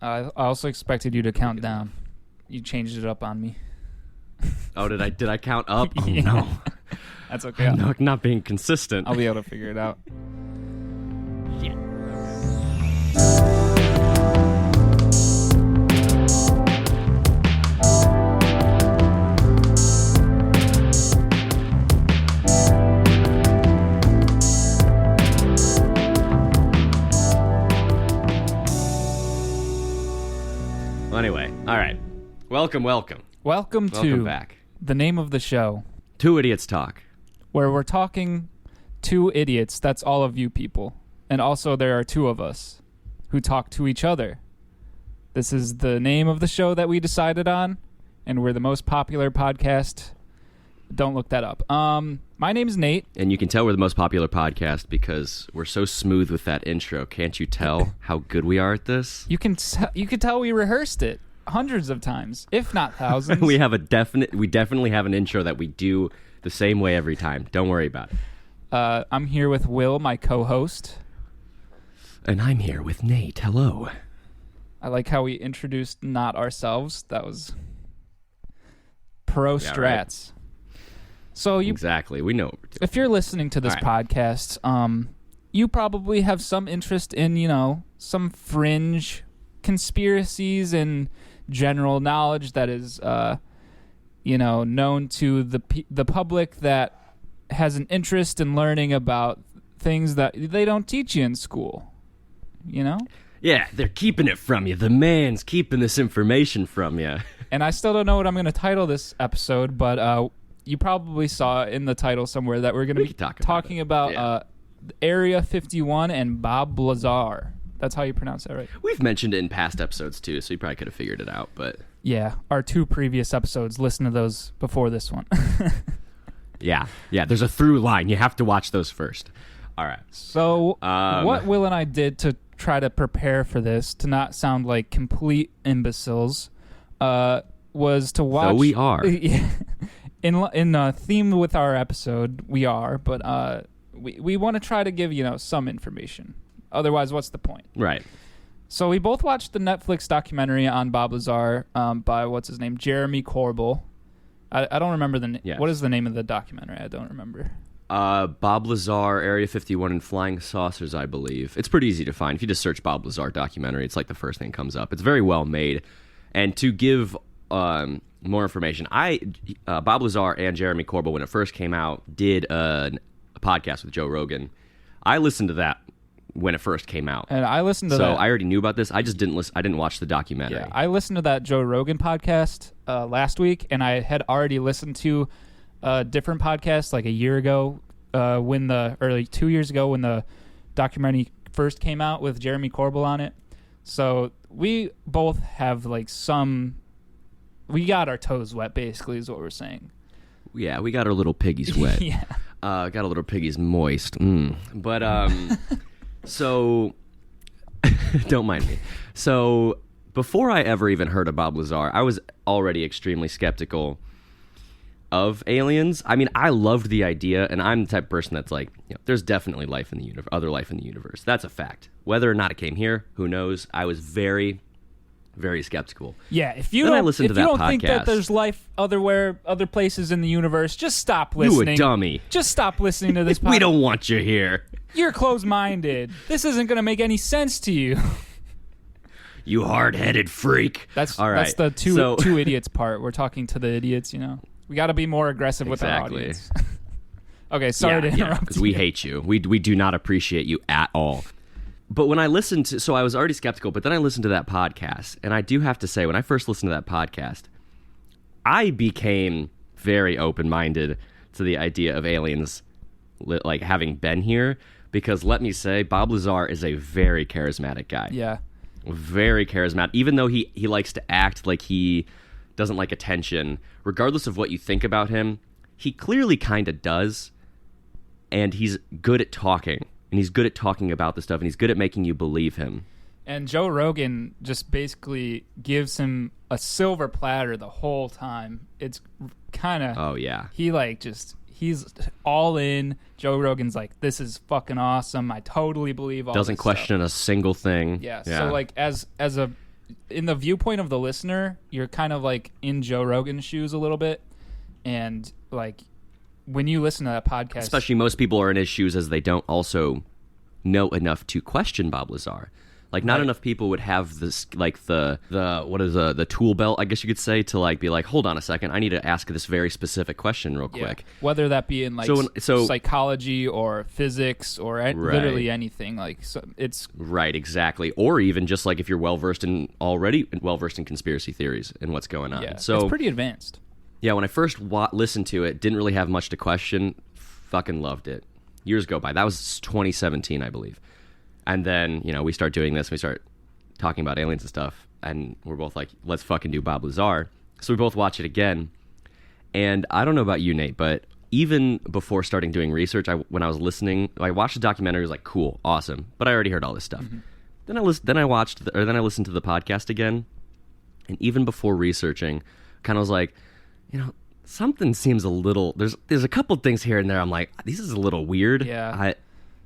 I also expected you to count down. You changed it up on me. Oh, did I count up? Oh, Yeah. no. That's okay. I'm not being consistent. I'll be able to figure it out. Yeah. Well, anyway, all right. Welcome Welcome back. The name of the show, Two Idiots Talk. where we're talking to idiots. That's all of you people. And also there are two of us who talk to each other. This is the name of the show that we decided on, and we're the most popular podcast. Don't look that up. My name is Nate. And you can tell we're the most popular podcast because we're so smooth with that intro. Can't you tell how good we are at this? You can tell we rehearsed it hundreds of times, if not thousands. We definitely have an intro that we do the same way every time. Don't worry about it. I'm here with Will, my co-host. And I'm here with Nate. Hello. I like how we introduced not ourselves. That was pro strats. Right. So Exactly. We know what we're doing. if you're listening to this All right. podcast, you probably have some interest in, some fringe conspiracies and general knowledge that is, known to the public that has an interest in learning about things that they don't teach you in school. Yeah, they're keeping it from you. The man's keeping this information from you. And I still don't know what I'm going to title this episode, but you probably saw in the title somewhere that we're going to be talking about Area 51 and Bob Lazar. That's how you pronounce that, right? We've mentioned it in past episodes, too, so you probably could have figured it out, but... Yeah, our two previous episodes. Listen to those before this one. Yeah, there's a through line. You have to watch those first. All right. So what Will and I did to try to prepare for this, to not sound like complete imbeciles, was to watch... So we are. In theme with our episode, we are, but we want to try to give, some information. Otherwise, what's the point? Right. So we both watched the Netflix documentary on Bob Lazar by, what's his name, Jeremy Corbell. I don't remember the name. Yes. What is the name of the documentary? I don't remember. Bob Lazar, Area 51, and Flying Saucers, I believe. It's pretty easy to find. If you just search Bob Lazar documentary, it's like the first thing that comes up. It's very well made. And to give more information, Bob Lazar and Jeremy Corbell, when it first came out, did a podcast with Joe Rogan. I listened to that when it first came out. And I listened to that. So I already knew about this. I just didn't listen. I didn't watch the documentary. Yeah, I listened to that Joe Rogan podcast last week, and I had already listened to a different podcast like a year ago, 2 years ago when the documentary first came out with Jeremy Corbell on it. So we both have we got our toes wet, basically, is what we're saying. Yeah, we got our little piggies wet. Yeah. Got our little piggies moist. But, so, don't mind me. So, before I ever even heard of Bob Lazar, I was already extremely skeptical of aliens. I mean, I loved the idea, and I'm the type of person that's like, there's definitely life in the universe, other life in the universe. That's a fact. Whether or not it came here, who knows? I was very, very skeptical. Yeah, if you don't think that there's life other places in the universe, just stop listening. You a dummy. Just stop listening to this podcast. We don't want you here. You're closed-minded. This isn't going to make any sense to you. You hard-headed freak. That's all right. That's the two idiots part. We're talking to the idiots, We got to be more aggressive with our audience. Okay, sorry to interrupt because we hate you. We do not appreciate you at all. But when I listened to... So I was already skeptical, but then I listened to that podcast, and I do have to say, when I first listened to that podcast, I became very open-minded to the idea of aliens having been here, because let me say, Bob Lazar is a very charismatic guy. Yeah. Very charismatic. Even though he likes to act like he doesn't like attention, regardless of what you think about him, he clearly kind of does, and he's good at talking. And he's good at talking about this stuff, and he's good at making you believe him. And Joe Rogan just basically gives him a silver platter the whole time. It's kind of... Oh, yeah. He's all in. Joe Rogan's like, this is fucking awesome. I totally believe all Doesn't this question stuff. a single thing. Yeah. So, as a in the viewpoint of the listener, you're kind of like in Joe Rogan's shoes a little bit, and like when you listen to that podcast, especially most people are in his shoes as they don't also know enough to question Bob Lazar. Like, not enough people would have this, like, the tool belt, I guess you could say, to, like, be like, hold on a second, I need to ask this very specific question real quick. Whether that be in, like, psychology or physics or literally anything. Like, so it's... Right, exactly. Or even just, like, if you're well-versed in conspiracy theories and what's going on. Yeah, so, it's pretty advanced. Yeah, when I first listened to it, didn't really have much to question. Fucking loved it. Years go by. That was 2017, I believe. And then, you know, we start doing this, we start talking about aliens and stuff, and we're both like, let's fucking do Bob Lazar. So we both watch it again. And I don't know about you, Nate, but even before starting doing research, when I was listening, I watched the documentary, it was like, cool, awesome. But I already heard all this stuff. Mm-hmm. Then I listened to the podcast again, and even before researching, kind of was like, you know, something seems a little, there's a couple things here and there I'm like, this is a little weird. Yeah.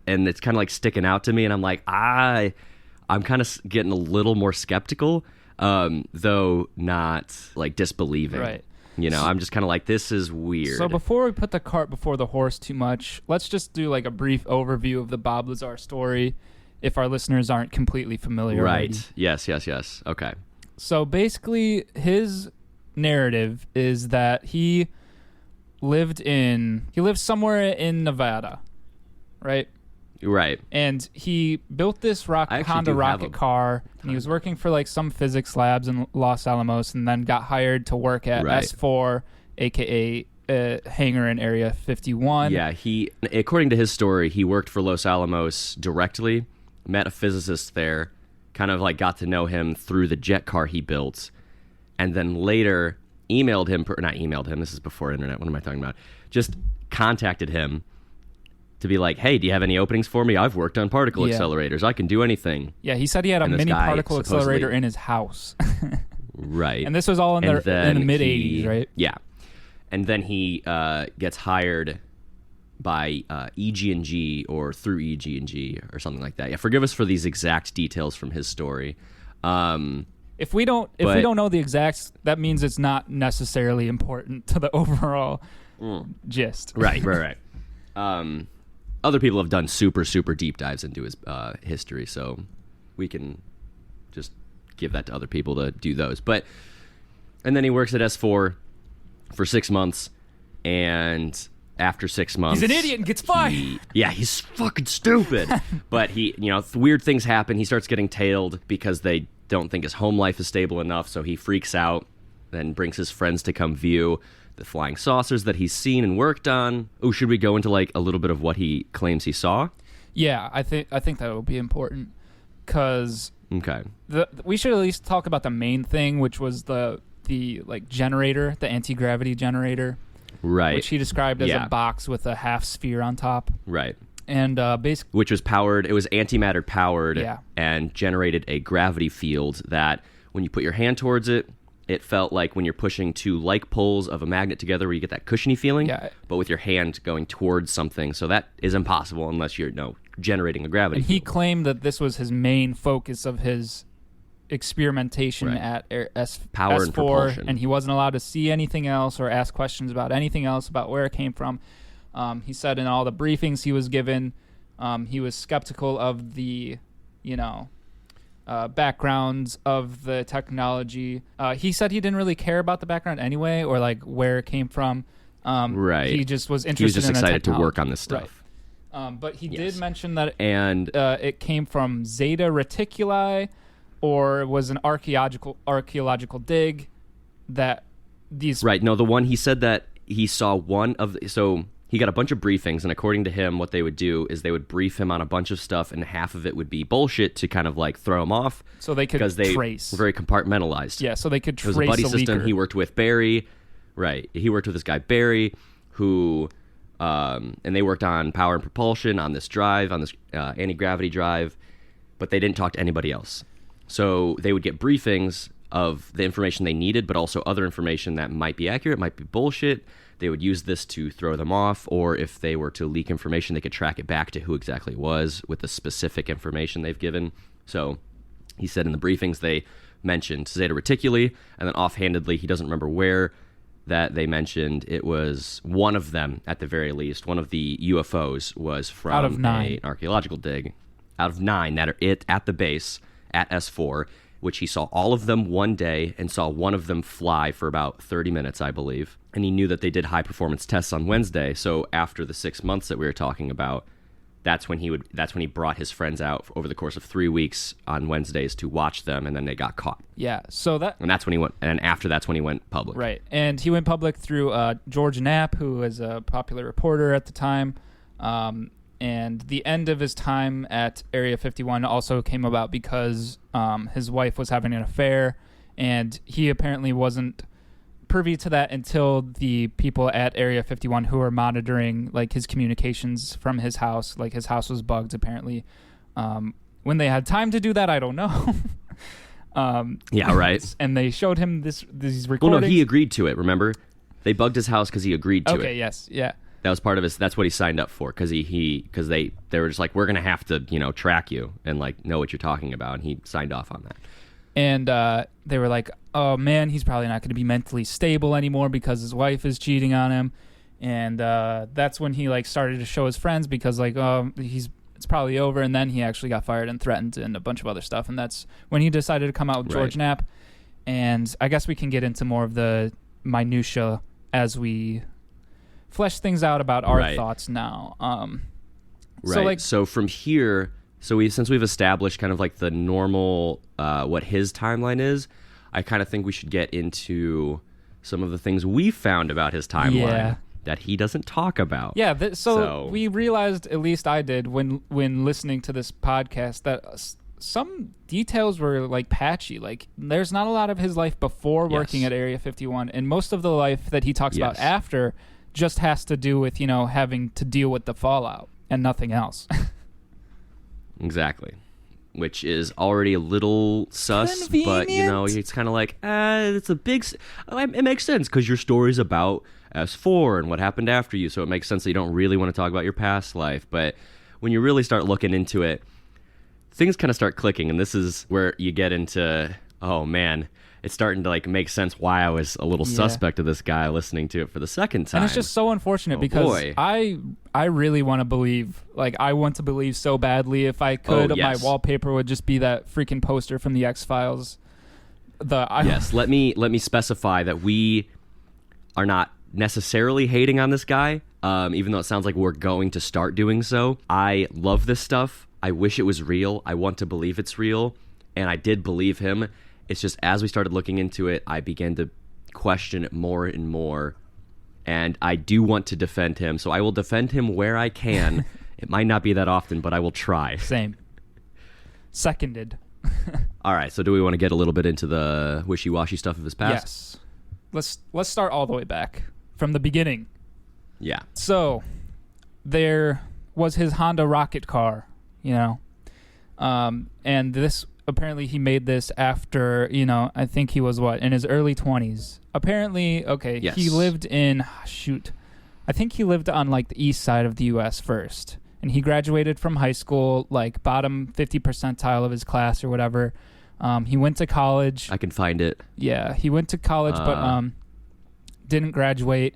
And it's kind of like sticking out to me, and I'm like, I'm kind of getting a little more skeptical, though not like disbelieving. Right. You know, I'm just kind of like, this is weird. So before we put the cart before the horse too much, let's just do like a brief overview of the Bob Lazar story, if our listeners aren't completely familiar. Right. Already. Yes. Okay. So basically, his narrative is that he lived somewhere in Nevada, right? Right. And he built this Honda rocket car, and he was working for like some physics labs in Los Alamos, and then got hired to work at S4, aka hangar in Area 51. Yeah, according to his story, he worked for Los Alamos directly, met a physicist there, kind of like got to know him through the jet car he built, and then later not emailed him, this is before internet, what am I talking about? Just contacted him to be like, hey, do you have any openings for me? I've worked on particle accelerators. I can do anything. Yeah, he said he had a mini particle accelerator in his house. Right. And this was all in the mid-'80s, right? Yeah. And then he gets hired by EG&G or through EG&G or something like that. Yeah, forgive us for these exact details from his story. If we don't know the exacts, that means it's not necessarily important to the overall gist. Right. Other people have done super, super deep dives into his history, so we can just give that to other people to do those. And then he works at S4 for 6 months, and after 6 months... He's an idiot and gets fired! He's fucking stupid! But weird things happen. He starts getting tailed because they don't think his home life is stable enough, so he freaks out, then brings his friends to come view the flying saucers that he's seen and worked on. Oh, should we go into like a little bit of what he claims he saw? Yeah, I think that would be important, because we should at least talk about the main thing, which was the like generator, the anti-gravity generator, right? Which he described as a box with a half sphere on top, right? And basically, which was powered. It was antimatter powered, and generated a gravity field that when you put your hand towards it, it felt like when you're pushing two like poles of a magnet together where you get that cushiony feeling, but with your hand going towards something. So that is impossible unless you're generating a gravity field. He claimed that this was his main focus of his experimentation at Power S4, and propulsion. And he wasn't allowed to see anything else or ask questions about anything else about where it came from. He said in all the briefings he was given, he was skeptical of the, backgrounds of the technology. He said he didn't really care about the background anyway, or like where it came from. Right. He just was interested. He was just in excited to work on this stuff. Right. But he did mention that it came from Zeta Reticuli, or was an archaeological dig that these. Right. No, the one he said that he saw one of so. He got a bunch of briefings, and according to him, what they would do is they would brief him on a bunch of stuff, and half of it would be bullshit to kind of like throw him off. So they could trace. Were very compartmentalized. Yeah, so they could trace a buddy system. Leaker. He worked with Barry. Right. He worked with this guy, Barry, who... and they worked on power and propulsion on this drive, on this anti-gravity drive, but they didn't talk to anybody else. So they would get briefings of the information they needed, but also other information that might be accurate, might be bullshit. They would use this to throw them off, or if they were to leak information, they could track it back to who exactly it was with the specific information they've given. So he said in the briefings they mentioned Zeta Reticuli, and then offhandedly, he doesn't remember where that they mentioned it was one of them at the very least. One of the UFOs was from out of 9. an archaeological dig. Out of 9 that are at the base at S4, which he saw all of them one day and saw one of them fly for about 30 minutes, I believe. And he knew that they did high-performance tests on Wednesday, so after the 6 months that we were talking about, that's when he brought his friends out over the course of 3 weeks on Wednesdays to watch them, and then they got caught. Yeah, so and that's when he went. And after that's when he went public. Right, and he went public through George Knapp, who was a popular reporter at the time. And the end of his time at Area 51 also came about because his wife was having an affair, and he apparently wasn't privy to that until the people at Area 51 who were monitoring like his communications from his house, like his house was bugged apparently. When they had time to do that, I don't know. Yeah, right. And they showed him these recordings. Well, no, he agreed to it. Remember, they bugged his house because he agreed to it. Okay, yes, yeah. That was part of his. That's what he signed up for because they were just like, we're gonna have to track you and like know what you're talking about, and he signed off on that. And they were like, oh man, he's probably not going to be mentally stable anymore because his wife is cheating on him. And that's when he like started to show his friends because like, oh, it's probably over. And then he actually got fired and threatened and a bunch of other stuff. And that's when he decided to come out with George Knapp. And I guess we can get into more of the minutia as we flesh things out about our thoughts now. So from here, since we've established kind of like the normal what his timeline is, I kind of think we should get into some of the things we found about his timeline that he doesn't talk about. Yeah, so we realized, at least I did, when listening to this podcast, that some details were like patchy. Like there's not a lot of his life before working at Area 51, and most of the life that he talks about after just has to do with having to deal with the fallout and nothing else. Exactly. Which is already a little sus, but it's kind of like, it's a big. It makes sense because your story's about S4 and what happened after you, so it makes sense that you don't really want to talk about your past life. But when you really start looking into it, things kind of start clicking, and this is where you get into, oh man, it's starting to like make sense why I was a little suspect of this guy listening to it for the second time. And it's just so unfortunate because I really want to believe, like I want to believe so badly if I could, my wallpaper would just be that freaking poster from the X-Files. Let me specify that we are not necessarily hating on this guy, even though it sounds like we're going to start doing so. I love this stuff. I wish it was real. I want to believe it's real, and I did believe him. It's just as we started looking into it, I began to question it more and more, and I do want to defend him, so I will defend him where I can. It might not be that often, but I will try. Same. Seconded. All right, so do we want to get a little bit into the wishy-washy stuff of his past? Yes. Let's start all the way back from the beginning. Yeah. So there was his Honda rocket car, and this apparently he made this after, I think he was in his early 20s. Apparently, he lived in, I think he lived on like the east side of the U.S. first. And he graduated from high school, like bottom 50 percentile of his class or whatever. He went to college. I can find it. Yeah, he went to college, but didn't graduate.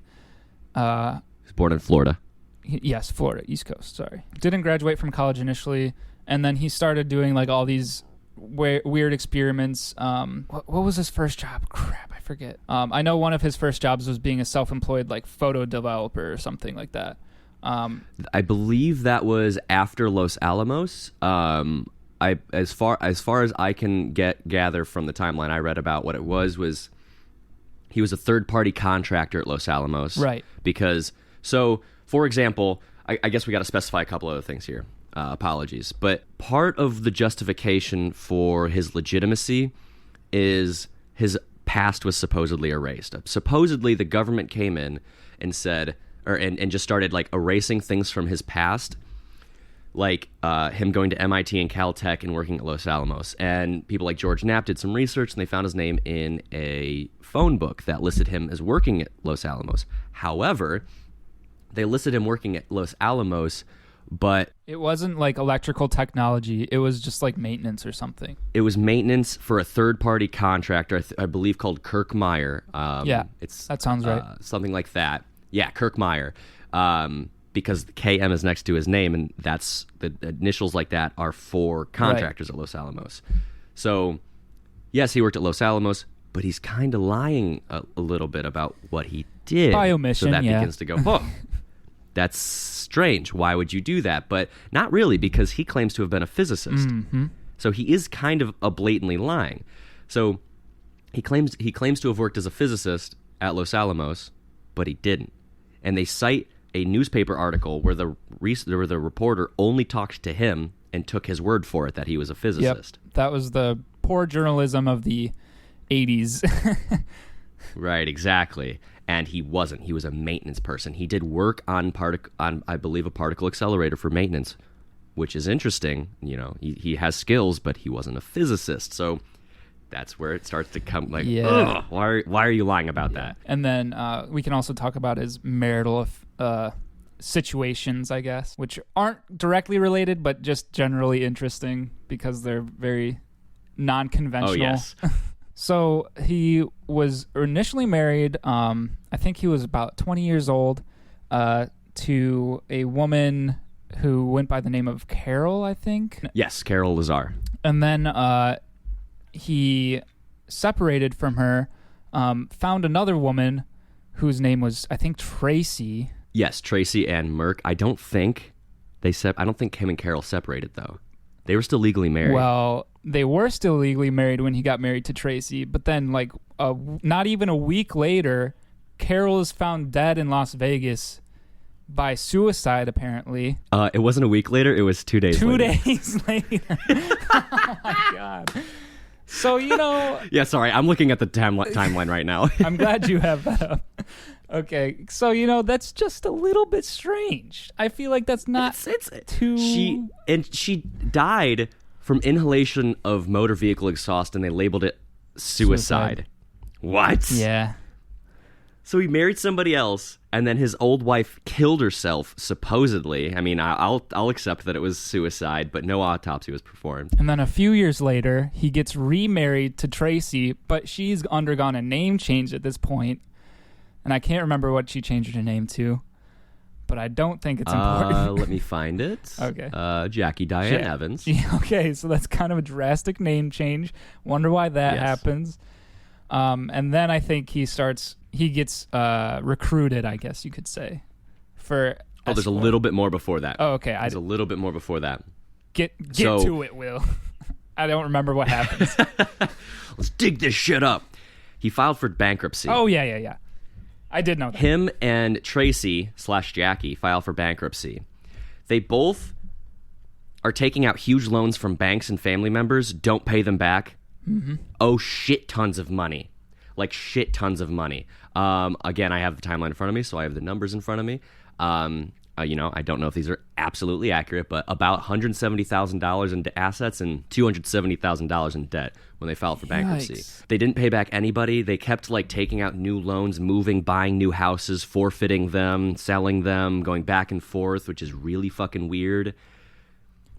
He was born in Florida. Yes, Florida, East Coast, sorry. Didn't graduate from college initially, and then he started doing like all these weird experiments. What was his first job? Crap, I forget. I know one of his first jobs was being a self-employed like photo developer or something like that. I believe that was after Los Alamos. As far as I can gather from the timeline I read about what it was he was a third-party contractor at Los Alamos. Right. Because, for example, I guess we got to specify a couple other things here. Apologies. But part of the justification for his legitimacy is his past was supposedly erased. Supposedly, the government came in and said, and just started like erasing things from his past, like him going to MIT and Caltech and working at Los Alamos. And people like George Knapp did some research, and they found his name in a phone book that listed him as working at Los Alamos. However, they listed him working at Los Alamos but It wasn't like electrical technology. It was just like maintenance or something. it was maintenance for a third-party contractor, I believe called Kirk Meyer. Yeah, it's that sounds right. something like that. Yeah, Kirk Meyer. Because the KM is next to his name, and that's the initials like that are for contractors at Los Alamos. So, yes, he worked at Los Alamos, but he's kind of lying a little bit about what he did. By omission, so that yeah. begins to go, oh, that's strange. Why would you do that? But not really, because he claims to have been a physicist. Mm-hmm. So he is kind of blatantly lying. So he claims to have worked as a physicist at Los Alamos, but he didn't. And they cite a newspaper article where the reporter only talked to him and took his word for it that he was a physicist. Yep. That was the poor journalism of the 80s. Right, exactly. And he wasn't. He was a maintenance person. He did work on I believe, a particle accelerator for maintenance, which is interesting. You know, he has skills, but he wasn't a physicist. So that's where it starts to come like, ugh, why are you lying about that? And then we can also talk about his marital situations, I guess, which aren't directly related, but just generally interesting because they're very non-conventional. Oh, yes. So he was initially married, I think he was about 20 years old, to a woman who went by the name of Carol, I think. Yes, Carol Lazar. And then he separated from her, found another woman whose name was, I think, Tracy. Yes, Tracy and Merck. I don't think him and Carol separated, though. They were still legally married. Well, they were still legally married when he got married to Tracy, but then like not even a week later, Carol is found dead in Las Vegas by suicide, apparently. It wasn't a week later, it was 2 days later. 2 days later. Oh my God. So, you know... Yeah, sorry, I'm looking at the timeline right now. I'm glad you have that up. Okay, so, you know, that's just a little bit strange. I feel like that's not too... She died from inhalation of motor vehicle exhaust, and they labeled it suicide. What? Yeah. So he married somebody else, and then his old wife killed herself, supposedly. I mean, I'll accept that it was suicide, but no autopsy was performed. And then a few years later, he gets remarried to Tracy, but she's undergone a name change at this point. And I can't remember what she changed her name to, but I don't think it's important. Let me find it. Okay. Jackie Diane Evans. Okay, so that's kind of a drastic name change. Wonder why that happens. And then I think he gets recruited, I guess you could say. There's a little bit more before that. Oh, okay. There's a little bit more before that. Get to it, Will. I don't remember what happens. Let's dig this shit up. He filed for bankruptcy. Oh, yeah. I did know that. Him and Tracy/Jackie file for bankruptcy. They both are taking out huge loans from banks and family members, don't pay them back. Mm-hmm. Oh, shit tons of money. Like shit tons of money. Again, I have the timeline in front of me, so I have the numbers in front of me. I don't know if these are absolutely accurate, but about $170,000 in assets and $270,000 in debt when they filed for bankruptcy. Yikes. They didn't pay back anybody. They kept taking out new loans, moving, buying new houses, forfeiting them, selling them, going back and forth, which is really fucking weird.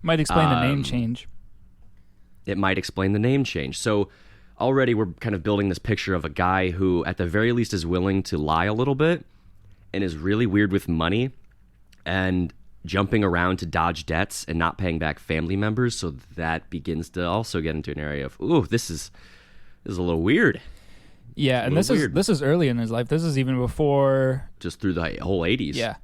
Might explain the name change. It might explain the name change. So already we're kind of building this picture of a guy who at the very least is willing to lie a little bit and is really weird with money and jumping around to dodge debts and not paying back family members. So that begins to also get into an area of, ooh, this is a little weird. Yeah, and this is early in his life. This is even before... Just through the whole 80s. Yeah.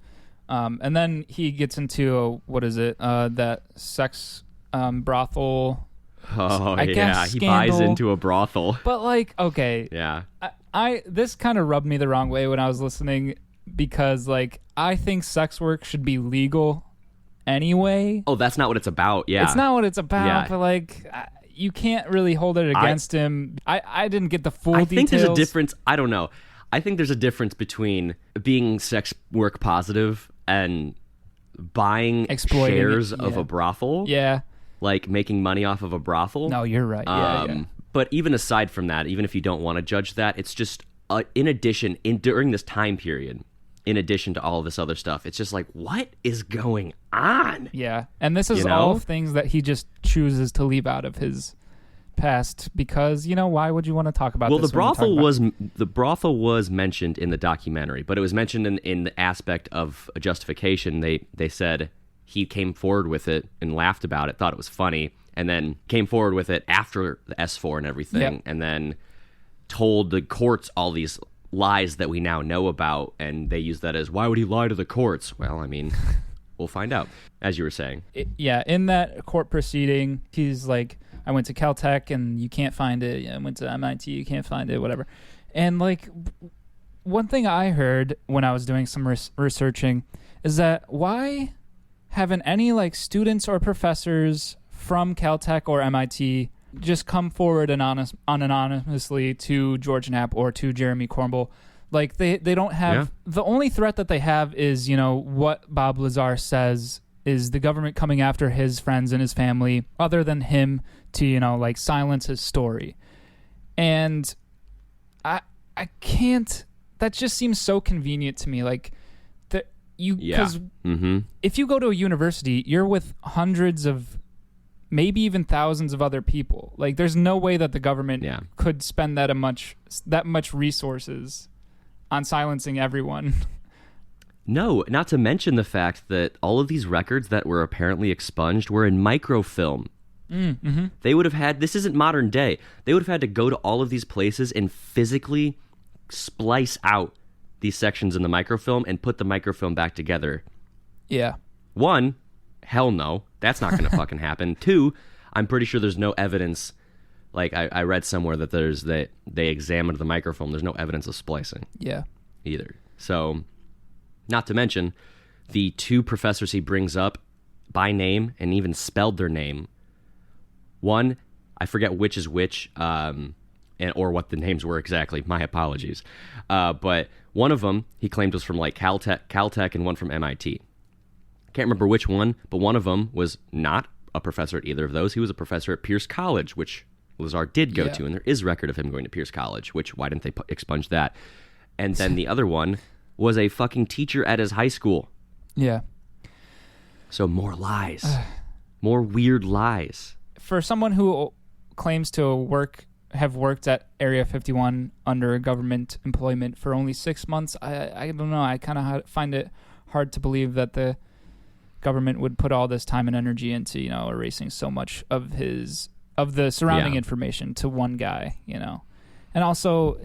And then he gets into, that sex brothel... Oh, I guess he scandal. buys into a brothel. But, okay. Yeah. This kind of rubbed me the wrong way when I was listening because, I think sex work should be legal anyway. Oh, that's not what it's about, yeah. It's not what it's about, but, you can't really hold it against him. I didn't get the full details. I think there's a difference. I don't know. I think there's a difference between being sex work positive and buying shares of a brothel. Yeah. Making money off of a brothel. No, you're right. Yeah. But even aside from that, even if you don't want to judge that, it's just in addition, during this time period, in addition to all of this other stuff. It's just like, what is going on? Yeah. And this is all things that he just chooses to leave out of his past because, why would you want to talk about this? Well, the brothel was mentioned in the documentary, but it was mentioned in the aspect of a justification. They said he came forward with it and laughed about it, thought it was funny, and then came forward with it after the S4 and everything, and then told the courts all these lies that we now know about, and they use that as, why would he lie to the courts? Well, I mean, we'll find out, as you were saying. In that court proceeding, he's like, I went to Caltech and you can't find it. I went to MIT, you can't find it, whatever. And like, one thing I heard when I was doing some researching is that why haven't any like students or professors from Caltech or MIT just come forward anonymously to George Knapp or to Jeremy Corbell? Like they don't have the only threat that they have is what Bob Lazar says is the government coming after his friends and his family, other than him to like silence his story. And I can't. That just seems so convenient to me. Like because if you go to a university, you're with hundreds of, maybe even thousands of other people. Like there's no way that the government could spend that much resources on silencing everyone. No, not to mention the fact that all of these records that were apparently expunged were in microfilm. They would have had, this isn't modern day, they would have had to go to all of these places and physically splice out these sections in the microfilm and put the microfilm back together. Yeah. One, hell no, that's not going to fucking happen. Two, I'm pretty sure there's no evidence. Like I read somewhere that they examined the microfilm. There's no evidence of splicing. Yeah. Either. So, not to mention, the two professors he brings up by name and even spelled their name. One, I forget which is which, or what the names were exactly. My apologies. But one of them he claimed was from like Caltech, and one from MIT. Can't remember which one, but one of them was not a professor at either of those. He was a professor at Pierce College, which Lazar did go to, and there is record of him going to Pierce College, which, why didn't they expunge that? And then the other one was a fucking teacher at his high school. Yeah. So more lies. More weird lies. For someone who claims to have worked at Area 51 under government employment for only 6 months, I don't know. I kind of find it hard to believe that the government would put all this time and energy into, erasing so much of the surrounding information to one guy, And also,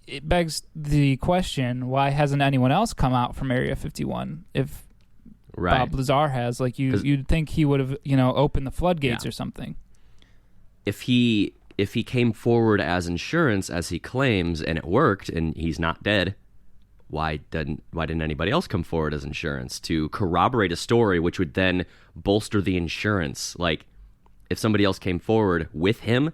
it begs the question, why hasn't anyone else come out from Area 51 if Bob Lazar has? Like, you'd think he would have, opened the floodgates or something. If he came forward as insurance, as he claims, and it worked, and he's not dead, why didn't anybody else come forward as insurance to corroborate a story, which would then bolster the insurance? Like, if somebody else came forward with him,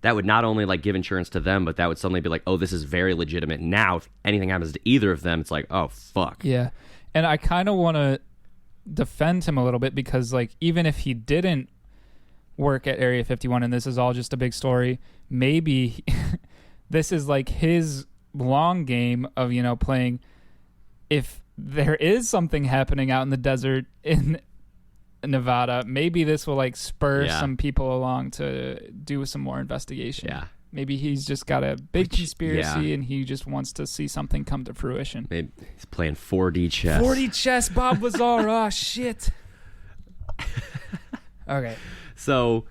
that would not only like give insurance to them, but that would suddenly be like, oh, this is very legitimate. Now, if anything happens to either of them, it's like, oh, fuck. Yeah. And I kind of want to defend him a little bit because, like, even if he didn't work at Area 51 and this is all just a big story, maybe this is like his long game of, playing, if there is something happening out in the desert in Nevada, maybe this will like spur some people along to do some more investigation. Yeah. Maybe he's just got a big conspiracy and he just wants to see something come to fruition. Maybe he's playing 4D chess. 4D chess, Bob Lazar. Oh, shit. Okay. So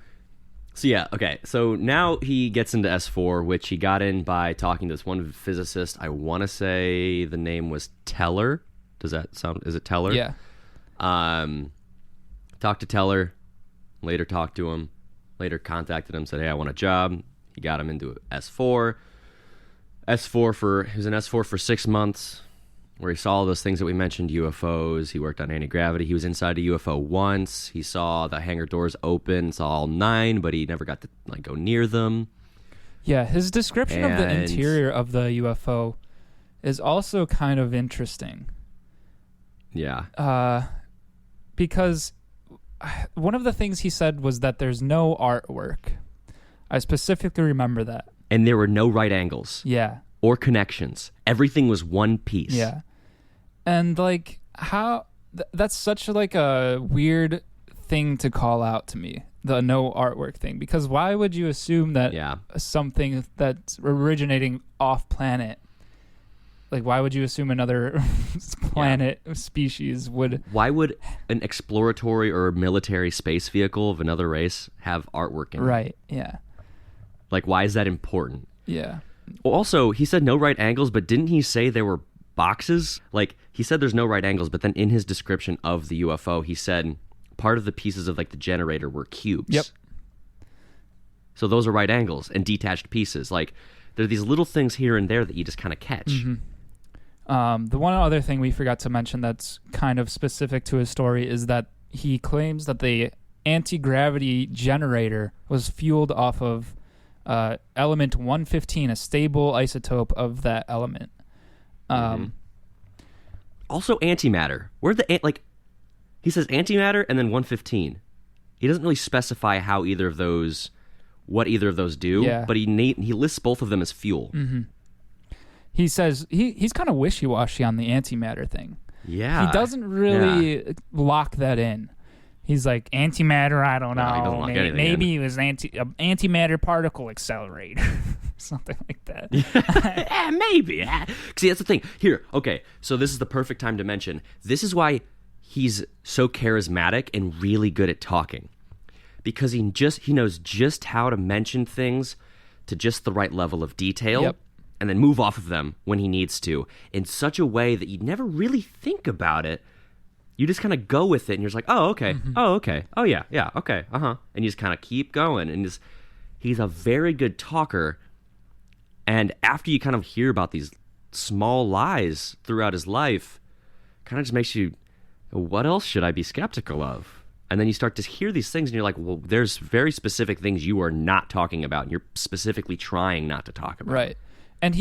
now he gets into S4, which he got in by talking to this one physicist. I want to say the name was Teller. Does that sound? Is it Teller? Yeah. Talked to Teller. Later talked to him. Later contacted him. Said, "Hey, I want a job." He got him into S4. He was in S4 for 6 months, where he saw all those things that we mentioned, UFOs. He worked on Antigravity. He was inside a UFO once. He saw the hangar doors open, saw all 9, but he never got to like go near them. Yeah, his description of the interior of the UFO is also kind of interesting. Yeah. Because one of the things he said was that there's no artwork. I specifically remember that. And there were no right angles. Yeah. Or connections. Everything was one piece. Yeah. And like how that's such like a weird thing to call out to me, the no artwork thing, because why would you assume that something that's originating off planet, like why would you assume another planet species would? Why would an exploratory or military space vehicle of another race have artwork in it? Right, yeah. Like, why is that important? Yeah. Also, he said no right angles, but didn't he say there were boxes? Like, he said there's no right angles, but then in his description of the UFO, he said part of the pieces of like the generator were cubes. Yep. So those are right angles and detached pieces. Like, there are these little things here and there that you just kind of catch. Mm-hmm. The one other thing we forgot to mention that's kind of specific to his story is that he claims that the anti-gravity generator was fueled off of element 115, a stable isotope of that element. Also antimatter. Where the like he says antimatter and then 115. He doesn't really specify how what either of those do, but he lists both of them as fuel. Mm-hmm. He says he's kind of wishy-washy on the antimatter thing. Yeah. He doesn't really lock that in. He's like, antimatter, I don't know. He doesn't lock anything maybe in. it was antimatter particle accelerator. Something like that. Yeah, maybe. See, that's the thing. Here, okay, so this is the perfect time to mention. This is why he's so charismatic and really good at talking. Because he knows just how to mention things to just the right level of detail. And then move off of them when he needs to in such a way that you never really think about it. You just kind of go with it and you're just like, oh, okay. Mm-hmm. Oh, okay. Oh, yeah. Yeah. Okay. Uh-huh. And you just kind of keep going. And he's a very good talker. And after you kind of hear about these small lies throughout his life, kind of just makes you, what else should I be skeptical of? And then you start to hear these things and you're like, well, there's very specific things you are not talking about. And you're specifically trying not to talk about. Right. And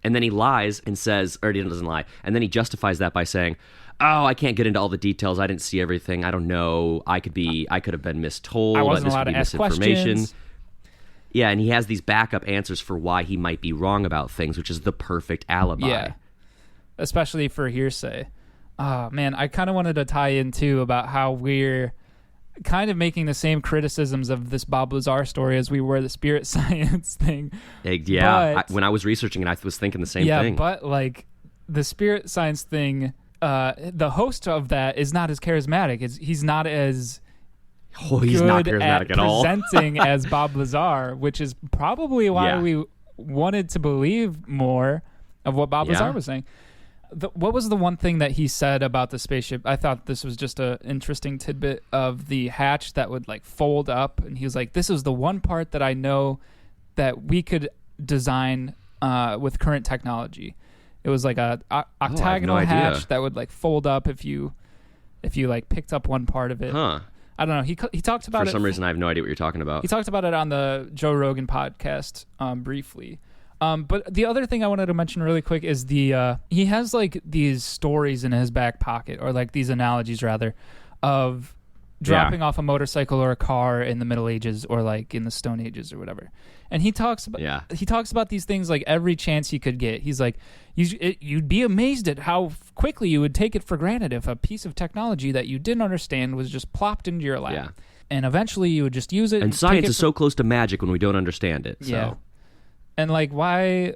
then he lies and says, or he doesn't lie, and then he justifies that by saying, oh, I can't get into all the details. I didn't see everything. I don't know. I could have been mistold. I wasn't allowed to ask questions. Yeah, and he has these backup answers for why he might be wrong about things, which is the perfect alibi. Yeah, especially for hearsay. Oh, man, I kind of wanted to tie in, too, about how we're kind of making the same criticisms of this Bob Lazar story as we were the spirit science thing. Yeah, when I was researching it, I was thinking the same thing. Yeah, but like the spirit science thing, the host of that is not as charismatic. He's not as he's not charismatic at all. Presenting as Bob Lazar, which is probably why we wanted to believe more of what Bob Lazar was saying. What was the one thing that he said about the spaceship? I thought this was just an interesting tidbit of the hatch that would like fold up. And he was like, this is the one part that I know that we could design with current technology. It was like a octagonal hatch that would like fold up if you like picked up one part of it. Huh. I don't know. He talked about it. For some reason, I have no idea what you're talking about. He talked about it on the Joe Rogan podcast briefly. But the other thing I wanted to mention really quick is he has like these stories in his back pocket, or like these analogies rather, of dropping off a motorcycle or a car in the Middle Ages or like in the Stone Ages or whatever. And he talks about these things like every chance he could get. He's like, you'd be amazed at how quickly you would take it for granted if a piece of technology that you didn't understand was just plopped into your lap. Yeah. And eventually you would just use it. And science is so close to magic when we don't understand it. So. Yeah. And like, why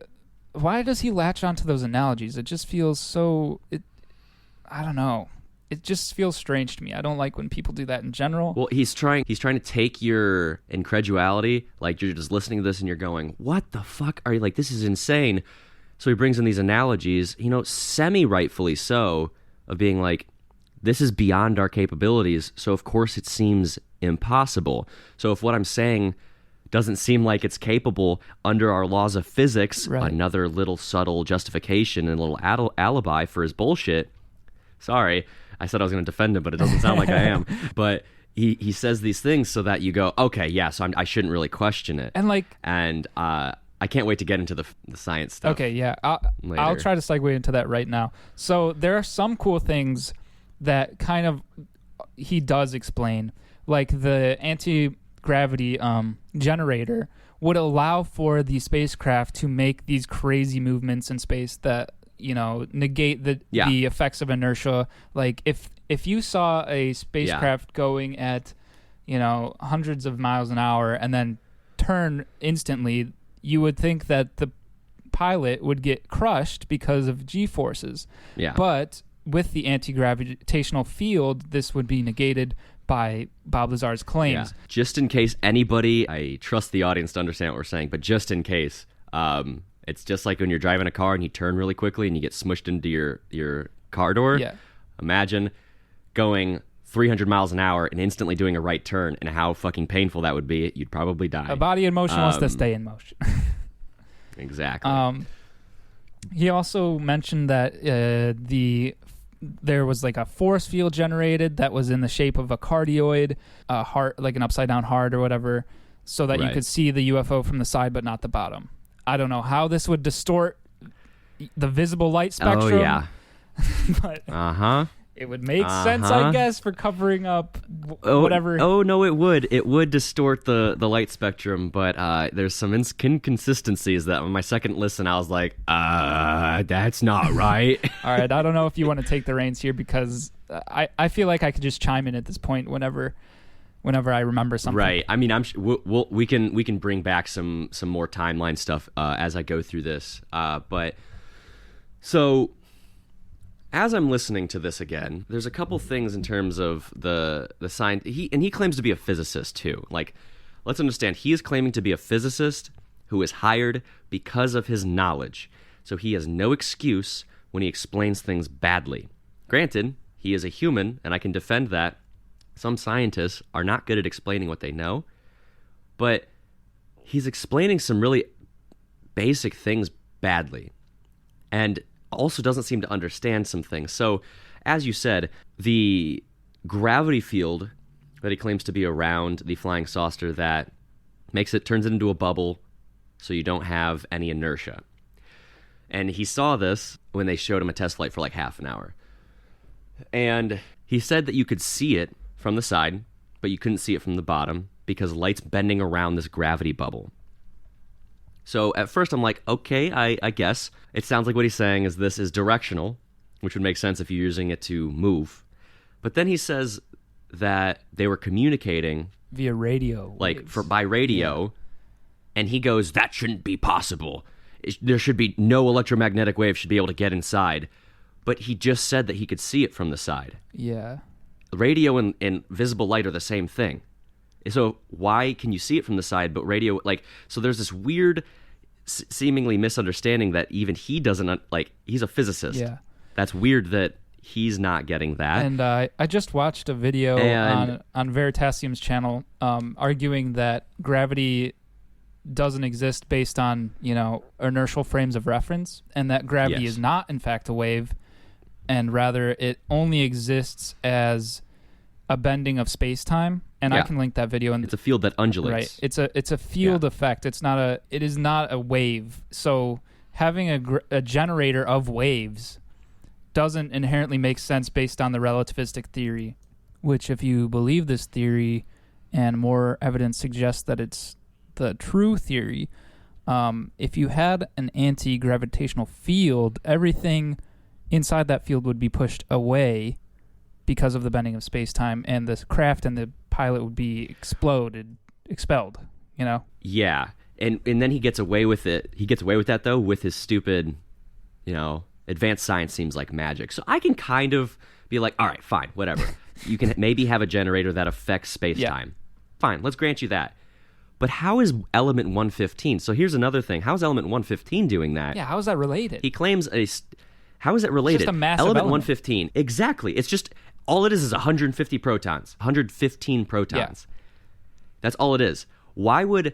does he latch onto those analogies? It just feels so. I don't know. It just feels strange to me. I don't like when people do that in general. Well, he's trying to take your incredulity, like you're just listening to this and you're going, "What the fuck are you like? This is insane." So he brings in these analogies, semi-rightfully so, of being like, "This is beyond our capabilities." So of course it seems impossible. So if what I'm saying doesn't seem like it's capable under our laws of physics, another little subtle justification and a little alibi for his bullshit. Sorry, I said I was going to defend him, but it doesn't sound like I am. But he says these things so that you go, okay, yeah, so I shouldn't really question it. And I can't wait to get into the science stuff. Okay, yeah, I'll try to segue into that right now. So there are some cool things that kind of he does explain, like the anti-gravity generator would allow for the spacecraft to make these crazy movements in space that negate the effects of inertia. Like if you saw a spacecraft going at hundreds of miles an hour and then turn instantly, you would think that the pilot would get crushed because of G-forces. Yeah. But with the anti-gravitational field, this would be negated by Bob Lazar's claims. Yeah. Just in case anybody, I trust the audience to understand what we're saying, but just in case, it's just like when you're driving a car and you turn really quickly and you get smushed into your car door. Yeah. Imagine going 300 miles an hour and instantly doing a right turn, and how fucking painful that would be. You'd probably die. A body in motion wants to stay in motion. Exactly. He also mentioned that there was like a force field generated that was in the shape of a cardioid, a heart, like an upside down heart or whatever, so that you could see the UFO from the side but not the bottom. I don't know how this would distort the visible light spectrum. Oh yeah. But it would make sense, I guess, for covering up whatever. Oh no, it would. It would distort the light spectrum, but there's some inconsistencies that on my second listen I was like, that's not right. All right, I don't know if you want to take the reins here, because I feel like I could just chime in at this point whenever I remember something. Right. I mean, we can bring back some more timeline stuff as I go through this. But so as I'm listening to this again, there's a couple things in terms of the science. He claims to be a physicist too. Like, let's understand, he is claiming to be a physicist who is hired because of his knowledge. So he has no excuse when he explains things badly. Granted, he is a human, and I can defend that. Some scientists are not good at explaining what they know, but he's explaining some really basic things badly, and also doesn't seem to understand some things. So, as you said, the gravity field that he claims to be around the flying saucer that turns it into a bubble so you don't have any inertia. And he saw this when they showed him a test flight for like half an hour. And he said that you could see it from the side, but you couldn't see it from the bottom because light's bending around this gravity bubble. So at first I'm like, okay, I guess. It sounds like what he's saying is this is directional, which would make sense if you're using it to move. But then he says that they were communicating via radio. Like by radio, and he goes, that shouldn't be possible. There should be no electromagnetic wave should be able to get inside. But he just said that he could see it from the side. Yeah. Radio and visible light are the same thing. So why can you see it from the side, but radio, so there's this weird, seemingly misunderstanding that even he doesn't, he's a physicist. Yeah. That's weird that he's not getting that. And I just watched a video on Veritasium's channel arguing that gravity doesn't exist based on, inertial frames of reference, and that gravity is not, in fact, a wave, and rather it only exists as a bending of space-time. And I can link that video. And it's a field that undulates. Right. It's a field effect. It is not a wave. So having a generator of waves doesn't inherently make sense based on the relativistic theory, which, if you believe this theory and more evidence suggests that it's the true theory, if you had an anti-gravitational field, everything inside that field would be pushed away because of the bending of space-time, and the craft and the pilot would be expelled, Yeah, and then he gets away with it. He gets away with that, though, with his stupid, advanced science seems like magic. So I can kind of be like, all right, fine, whatever. You can maybe have a generator that affects space-time. Fine, let's grant you that. But how is element 115? So here's another thing. How is element 115 doing that? Yeah, how is that related? He claims how is it related? It's just a massive element 115. Exactly. It's just, all it is 150 protons, 115 protons. Yeah. That's all it is. Why would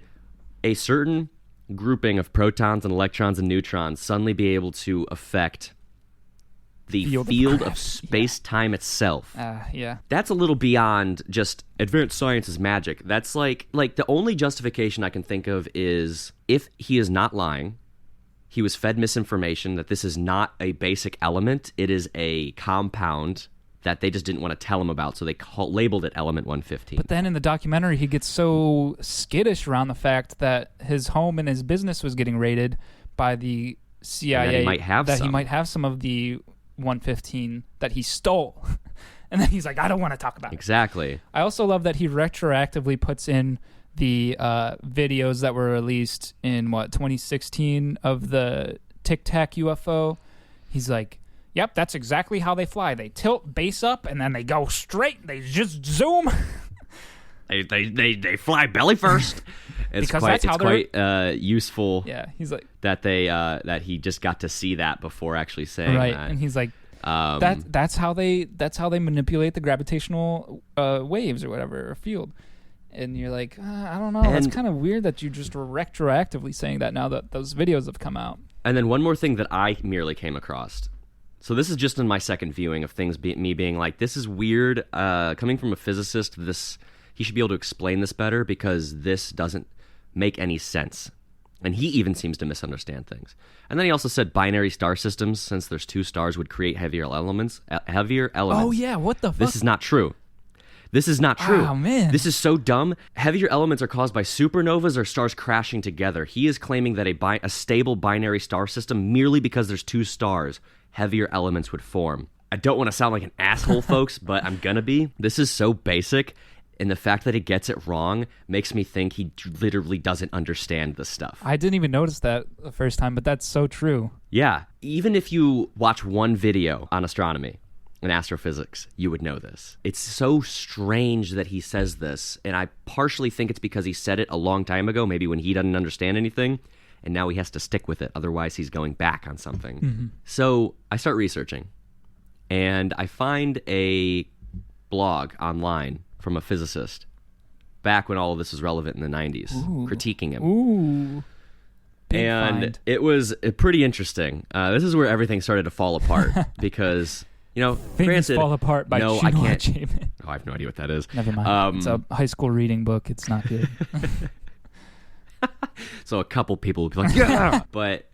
a certain grouping of protons and electrons and neutrons suddenly be able to affect the field of space-time itself? That's a little beyond just advanced science is magic. That's like the only justification I can think of is if he is not lying, he was fed misinformation that this is not a basic element, it is a compound that they just didn't want to tell him about, so they labeled it element 115. But then in the documentary, he gets so skittish around the fact that his home and his business was getting raided by the CIA that he might have some of the 115 that he stole. And then he's like, I don't want to talk about it. Exactly. I also love that he retroactively puts in the videos that were released in 2016 of the Tic Tac UFO. He's like, yep, that's exactly how they fly. They tilt base up and then they go straight. They just zoom. They fly belly first. It's quite useful. Yeah, he's like that that he just got to see that before actually saying right, that. And he's like, that's how they manipulate the gravitational waves or whatever, or field. And you're like, I don't know. That's kind of weird that you just were retroactively saying that now that those videos have come out. And then one more thing that I merely came across. So this is just in my second viewing of things, me being like, this is weird. Coming from a physicist, he should be able to explain this better because this doesn't make any sense. And he even seems to misunderstand things. And then he also said binary star systems, since there's two stars, would create heavier elements. Oh, yeah. What the fuck? This is not true. This is not true. Oh, man. This is so dumb. Heavier elements are caused by supernovas or stars crashing together. He is claiming that a stable binary star system, merely because there's two stars, heavier elements would form. I don't want to sound like an asshole, folks, but I'm gonna be. This is so basic, and the fact that he gets it wrong makes me think he literally doesn't understand this stuff. I didn't even notice that the first time, but that's so true. Yeah. Even if you watch one video on astronomy and astrophysics, you would know this. It's so strange that he says this, and I partially think it's because he said it a long time ago, maybe when he doesn't understand anything, and now he has to stick with it. Otherwise, he's going back on something. Mm-hmm. So I start researching, and I find a blog online from a physicist back when all of this was relevant in the 90s, critiquing him. Ooh. And find. It was pretty interesting. This is where everything started to fall apart because... Things granted, Fall Apart by no, I can't. Chapin. Oh, I have no idea what that is. Never mind. It's a high school reading book. It's not good. So a couple people would be like, yeah. But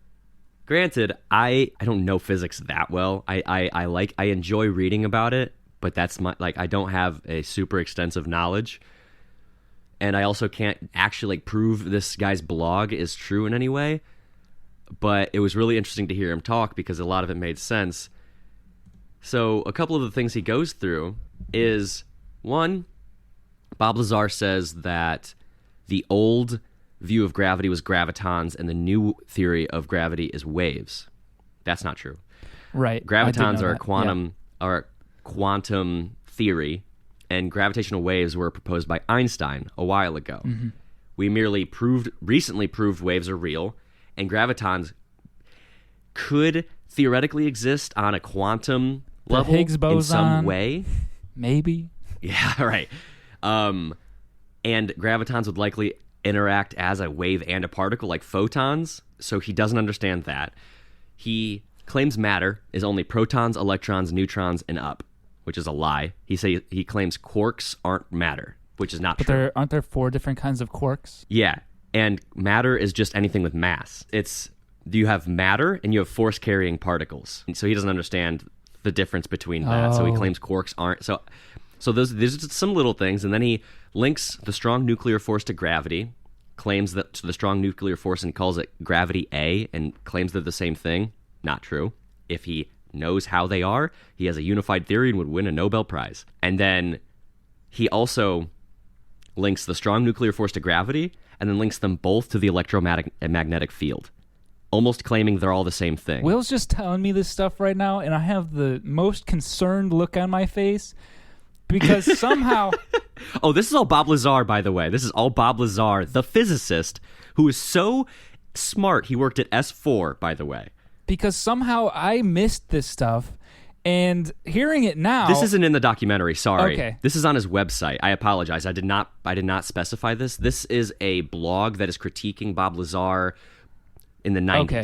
granted, I don't know physics that well. I enjoy reading about it, but that's I don't have a super extensive knowledge. And I also can't actually prove this guy's blog is true in any way. But it was really interesting to hear him talk because a lot of it made sense. So a couple of the things he goes through is, one, Bob Lazar says that the old view of gravity was gravitons and the new theory of gravity is waves. That's not true. Right. Gravitons are quantum theory, and gravitational waves were proposed by Einstein a while ago. Mm-hmm. We merely recently proved waves are real, and gravitons could theoretically exist on a quantum level Higgs boson, in some way. Maybe. Yeah, right. And gravitons would likely interact as a wave and a particle like photons, so he doesn't understand that. He claims matter is only protons, electrons, neutrons, and up, which is a lie. He claims quarks aren't matter, which is not true. Aren't there 4 different kinds of quarks? Yeah, and matter is just anything with mass. You have matter and you have force-carrying particles. And so he doesn't understand the difference between that. So he claims quarks aren't. So there's just some little things, and then he links the strong nuclear force to gravity, claims that the strong nuclear force and calls it gravity A, and claims they're the same thing. Not true. If he knows how they are, he has a unified theory and would win a Nobel Prize. And then he also links the strong nuclear force to gravity, and then links them both to the electromagnetic field, almost claiming they're all the same thing. Will's just telling me this stuff right now, and I have the most concerned look on my face because somehow... Oh, this is all Bob Lazar, by the way. This is all Bob Lazar, the physicist, who is so smart. He worked at S4, by the way. Because somehow I missed this stuff, and hearing it now... This isn't in the documentary, sorry. Okay. This is on his website. I apologize. I did not specify this. This is a blog that is critiquing Bob Lazar in the 90s. Okay.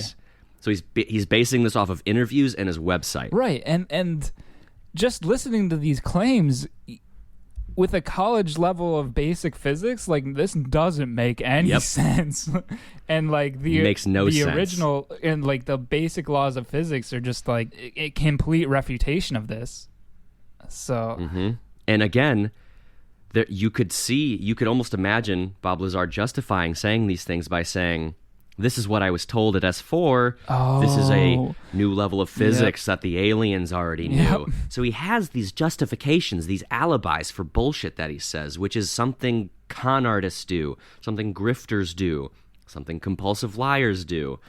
So he's basing this off of interviews and his website. Right, and just listening to these claims with a college level of basic physics, like, this doesn't make any sense. And like makes no sense. Original and like the basic laws of physics are just like a complete refutation of this. So and again, you could almost imagine Bob Lazar justifying saying these things by saying this is what I was told at S4. This is a new level of physics that the aliens already knew. Yep. So he has these justifications, these alibis for bullshit that he says, which is something con artists do, something grifters do, something compulsive liars do.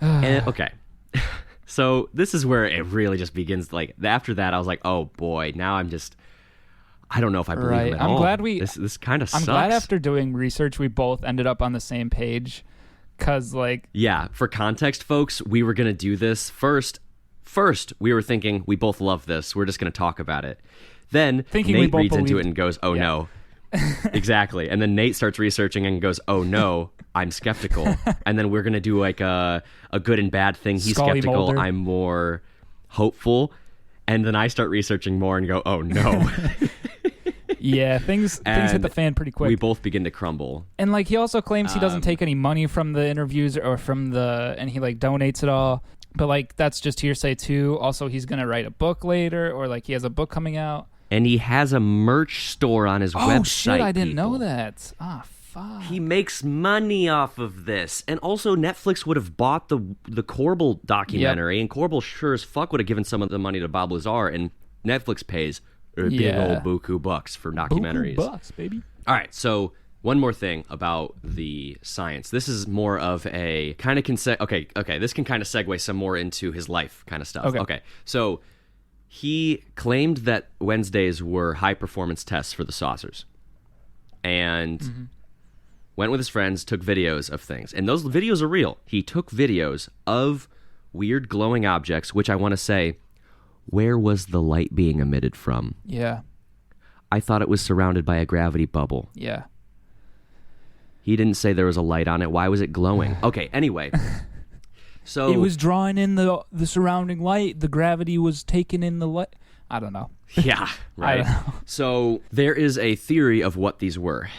And, okay. So this is where it really just begins. Like, after that, I was like, oh boy, now I don't know if I believe him at all. Glad this kind of sucks. I'm glad after doing research, we both ended up on the same page. Cause like, yeah, for context, folks, we were gonna do this first. We were thinking we both love this. We're just gonna talk about it. Then Nate reads into it and goes, "Oh no." Exactly. And then Nate starts researching and goes, "Oh no, I'm skeptical." And then we're gonna do like a good and bad thing. He's Scully skeptical. Mulder. I'm more hopeful. And then I start researching more and go, "Oh no." Yeah, things hit the fan pretty quick. We both begin to crumble. And like he also claims he doesn't take any money from the interviews or and he like donates it all. But like that's just hearsay too. Also, he's gonna write a book later, or like he has a book coming out. And he has a merch store on his website. Oh shit! I didn't know know that. Ah, fuck. He makes money off of this. And also Netflix would have bought the Corbell documentary, and Corbell sure as fuck would have given some of the money to Bob Lazar, and Netflix pays big old buku bucks for documentaries. Buku bucks, baby. All right, so one more thing about the science. This is more of a kind of okay, this can kind of segue some more into his life kind of stuff. Okay. So he claimed that Wednesdays were high performance tests for the saucers. And went with his friends, took videos of things. And those videos are real. He took videos of weird glowing objects, which I want to say, where was the light being emitted from? Yeah. I thought it was surrounded by a gravity bubble. Yeah. He didn't say there was a light on it. Why was it glowing? Okay, anyway. So it was drawing in the surrounding light. The gravity was taking in the light. I don't know. Yeah, right. I don't know. So there is a theory of what these were,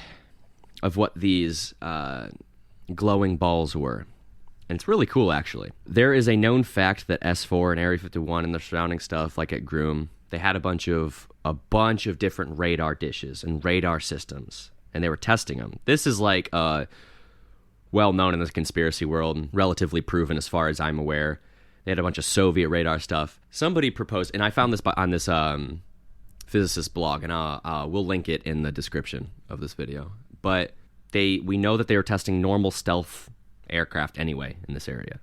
of what these glowing balls were. And it's really cool, actually. There is a known fact that S4 and Area 51 and the surrounding stuff, like at Groom, they had a bunch of different radar dishes and radar systems, and they were testing them. This is like well known in the conspiracy world and relatively proven as far as I'm aware. They had a bunch of Soviet radar stuff. Somebody proposed, and I found this on this physicist blog, and we'll link it in the description of this video. But we know that they were testing normal stealth aircraft anyway in this area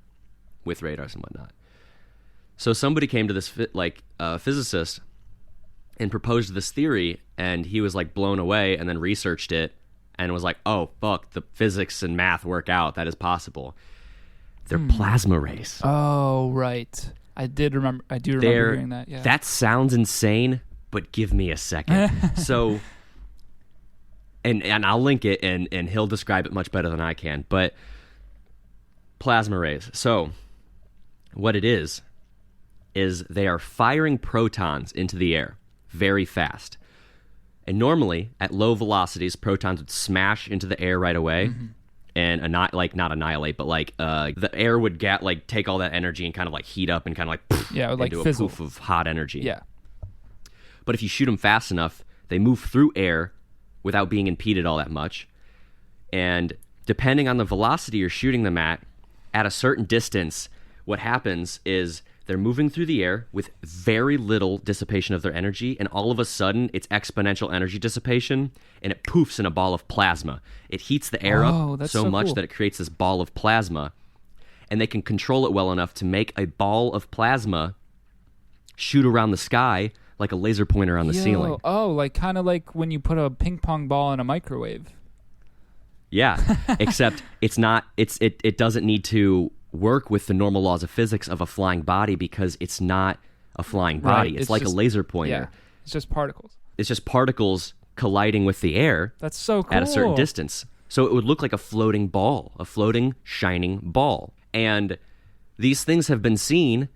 with radars and whatnot. So somebody came to this physicist and proposed this theory, and he was like blown away, and then researched it and was like, oh fuck, the physics and math work out, that is possible. They're plasma rays. Oh right, I do remember hearing that. Yeah, that sounds insane, but give me a second. So and I'll link it, and he'll describe it much better than I can, but plasma rays. So what it is they are firing protons into the air very fast. And normally at low velocities, protons would smash into the air right away and not annihilate, but the air would take all that energy and kind of like heat up and kind of into a fizzle. poof of hot energy. Yeah. But if you shoot them fast enough, they move through air without being impeded all that much. And depending on the velocity you're shooting them at a certain distance, what happens is they're moving through the air with very little dissipation of their energy, and all of a sudden it's exponential energy dissipation, and it poofs in a ball of plasma. It heats the air up so much cool that it creates this ball of plasma, and they can control it well enough to make a ball of plasma shoot around the sky like a laser pointer on the ceiling. Oh, kind of like when you put a ping pong ball in a microwave. Yeah, except it's not. It doesn't need to work with the normal laws of physics of a flying body, because it's not a flying body. Right. It's like just a laser pointer. Yeah, it's just particles. It's just particles colliding with the air. That's so cool. At a certain distance. So it would look like a floating ball, a floating, shining ball. And these things have been seen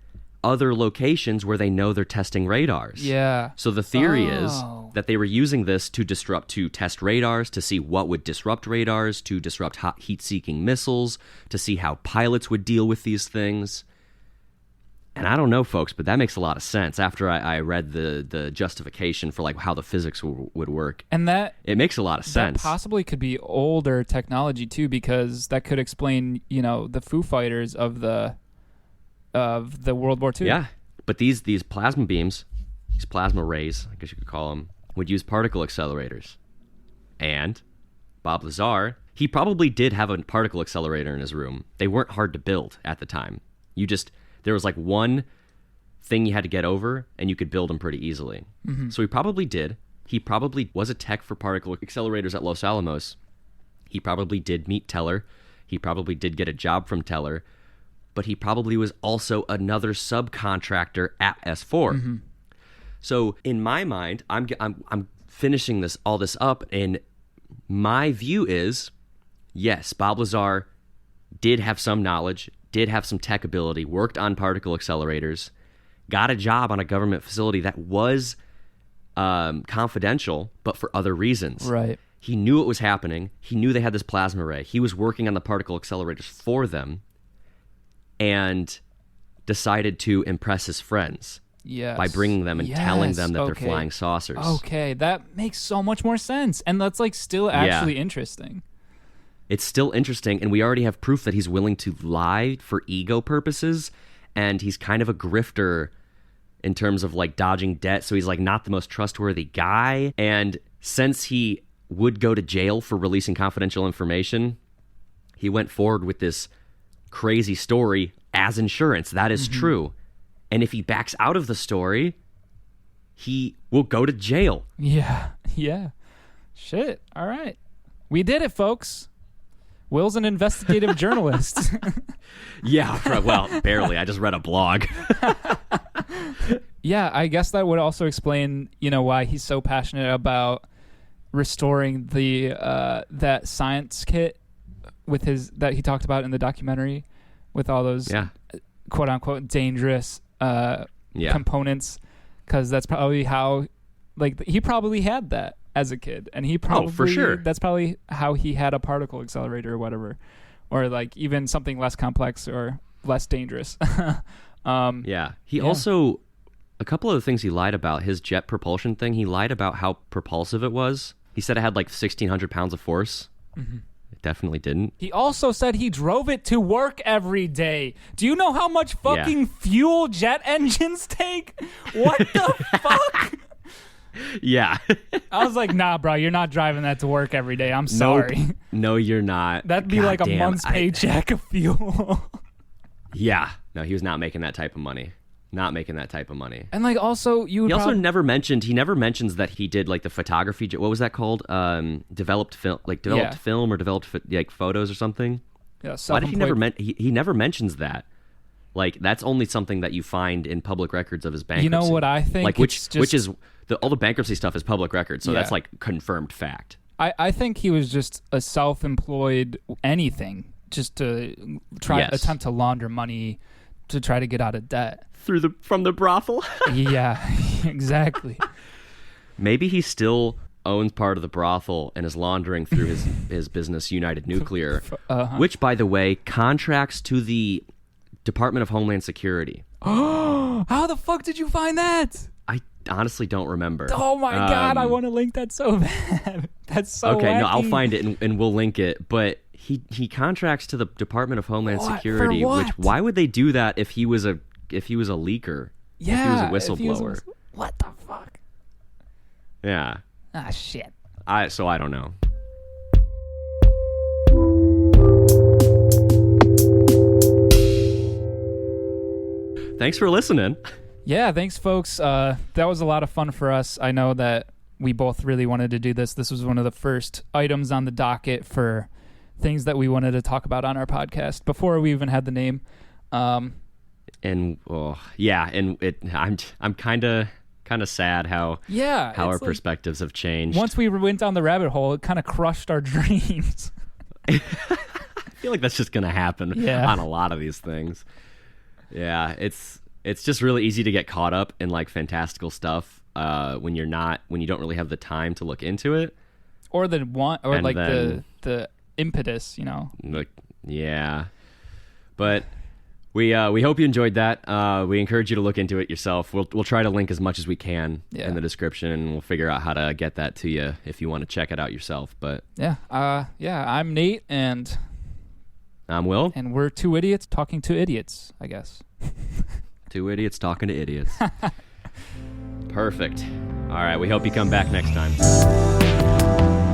other locations where they know they're testing radars. Yeah. So the theory is that they were using this to test radars, to see what would disrupt radars, to disrupt heat-seeking missiles, to see how pilots would deal with these things. And I don't know, folks, but that makes a lot of sense after I read the justification for like how the physics would work. And it makes a lot of sense. That possibly could be older technology too, because that could explain, the Foo Fighters of the World War II. Yeah, but these plasma beams, these plasma rays, I guess you could call them, would use particle accelerators. And Bob Lazar, he probably did have a particle accelerator in his room. They weren't hard to build at the time. There was like one thing you had to get over, and you could build them pretty easily. Mm-hmm. So he probably did. He probably was a tech for particle accelerators at Los Alamos. He probably did meet Teller. He probably did get a job from Teller. But he probably was also another subcontractor at S4. Mm-hmm. So in my mind, I'm finishing all this up, and my view is, yes, Bob Lazar did have some knowledge, did have some tech ability, worked on particle accelerators, got a job on a government facility that was confidential, but for other reasons. Right. He knew what was happening. He knew they had this plasma ray. He was working on the particle accelerators for them and decided to impress his friends by bringing them and telling them that they're flying saucers. Okay, that makes so much more sense. And that's like still actually interesting. It's still interesting, and we already have proof that he's willing to lie for ego purposes, and he's kind of a grifter in terms of like dodging debt, so he's like not the most trustworthy guy. And since he would go to jail for releasing confidential information, he went forward with this crazy story as insurance. That is true. And if he backs out of the story, he will go to jail. Yeah. Shit. All right. We did it, folks. Will's an investigative journalist. Yeah, well, barely. I just read a blog. Yeah, I guess that would also explain, why he's so passionate about restoring the that science kit that he talked about in the documentary with all those quote unquote dangerous components, because that's probably how he probably had that as a kid, and he probably for sure. That's probably how he had a particle accelerator or whatever, or like even something less complex or less dangerous. He also, a couple of the things he lied about, his jet propulsion thing, he lied about how propulsive it was. He said it had like 1,600 pounds of force. Mm-hmm. It definitely didn't. He also said he drove it to work every day. Do you know how much fucking fuel jet engines take? What the fuck? Yeah. I was like, nah, bro, you're not driving that to work every day. I'm sorry. Nope. No, you're not. That'd be like a month's paycheck of fuel. Yeah. No, he was not making that type of money. Not making that type of money. And like also, he never mentions that he did like the photography. What was that called? Developed film or developed like photos or something. Yeah. Why did he never mentions that? Like that's only something that you find in public records of his bankruptcy. You know what I think? Like which is all the bankruptcy stuff is public record, so that's like confirmed fact. I think he was just a self-employed anything, just to attempt to launder money to try to get out of debt from the brothel. Yeah, exactly. Maybe he still owns part of the brothel and is laundering through his business, United Nuclear, which, by the way, contracts to the Department of Homeland Security. Oh, how the fuck did you find that? I honestly don't remember. Oh my god, I want to link that so bad. That's so okay. wacky. No, I'll find it and we'll link it. But he contracts to the Department of Homeland Security. For what? Which why would they do that if he was a leaker? Yeah, if he was a whistleblower. What the fuck? Yeah. Ah, shit. So I don't know. Thanks for listening. Yeah, thanks, folks. That was a lot of fun for us. I know that we both really wanted to do this. This was one of the first items on the docket for things that we wanted to talk about on our podcast before we even had the name. I'm kind of sad how our perspectives have changed. Once we went down the rabbit hole, it kind of crushed our dreams. I feel like that's just gonna happen on a lot of these things. Yeah, it's just really easy to get caught up in like fantastical stuff when you don't really have the time to look into it, or the impetus, Like, yeah, but we hope you enjoyed that. We encourage you to look into it yourself. We'll try to link as much as we can in the description, and we'll figure out how to get that to you if you want to check it out yourself. But I'm Nate, and I'm Will, and we're two idiots talking to idiots, I guess. Two idiots talking to idiots. Perfect. All right, we hope you come back next time.